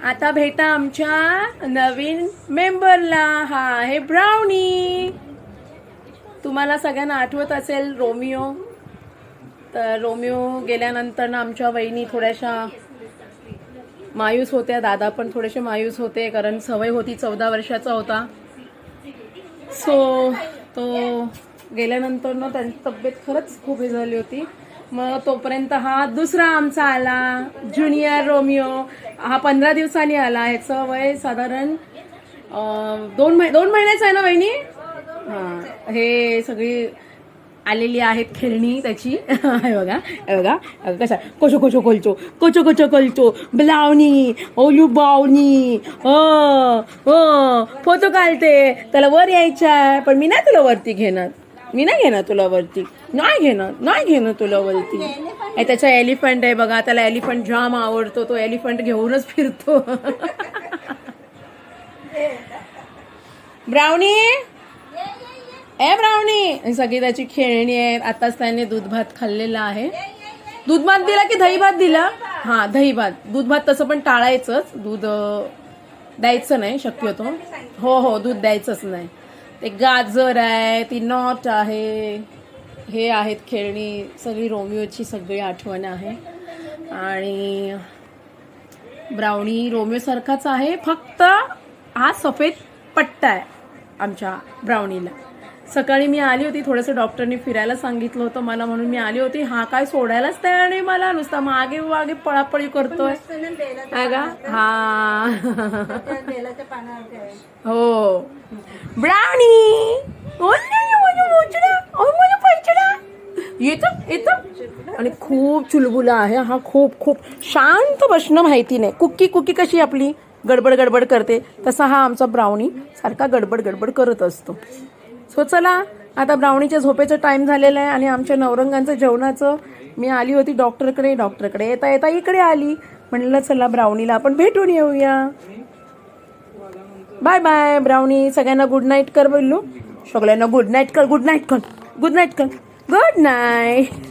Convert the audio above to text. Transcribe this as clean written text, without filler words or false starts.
आता भेटा आमच्या नवीन मेंबरला. हा आहे ब्राउनी. तुम्हाला सगळ्यांना आठवत असेल रोमिओ. तर रोमिओ गेल्यानंतर ना आमच्या वहिनी थोड्याशा मायूस होत्या. दादा पण थोडेसे मायूस होते कारण सवय होती. 14 वर्षाचा होता. सो तो गेल्यानंतर ना त्यांची तब्येत खरंच खूप हे झाली होती. मग तोपर्यंत हा दुसरा आमचा आला ज्युनियर रोमिओ. हा 15 दिवसांनी आला. ह्याचं वय साधारण 2 महिन्याचं आहे ना वहिनी. हा हे सगळी आलेली आहेत खेळणी त्याची. हे बघा हे बघा कशा कोचो कोचो कोलचो कोचो कोचो कोलचो ब्लावनी ओलू बावनी फोटो काढते. त्याला वर यायचं आहे पण मी नाही तुला वरती घेणार. मी नाही घेणार तुला वरती. नाही घेणार तुला वरती. त्याचा एलिफंट आहे बघा. त्याला एलिफंट जाम आवडतो. तो एलिफंट घेऊनच फिरतो. ब्राउनी ए ब्राउनी. सगळी त्याची खेळणी आहेत. आताच त्याने दूध भात खाल्लेला आहे. दूध भात दिला की दही भात दिला. हा दही भात. दूध भात तसं पण टाळायचंच. दूध द्यायचं नाही शक्यतो. हो दूध द्यायचंच नाही. ते गाजर आहे. ती नॉट आहे. हे आहेत खेळणी. सगळी रोमिओची सगळी आठवण आहे. आणि ब्राउनी रोमिओ सारखाच आहे. फक्त हा सफेद पट्टा आहे आमच्या ब्राउनीला. सकाळी मी आली होती. थोडंसं डॉक्टरनी फिरायला सांगितलं होतं मला म्हणून मी आली होती. हा काय सोडायलाच तयार नाही मला. नुसता मागे मागे पळापळी करतोय. हा हो ब्राउनी येत आणि खूप चुलबुला आहे हा. खूप शांत बसणं माहिती नाही. कुक्की कशी आपली गडबड करते तसा हा आमचा ब्राउनी सारखा गडबड करत असतो. सो चला आता ब्राउनीच्या झोपेचा टाइम झालेला आहे आणि आमच्या नवरंगांचं जेवणाचं. मी आली होती डॉक्टरकडे येता इकडे आली. म्हणलं चला ब्राउनीला आपण भेटून येऊया. Bye bye Brownie. सगळ्यांना गुड नाईट कर बोललो. सगळ्यांना गुड नाईट कर. Good night.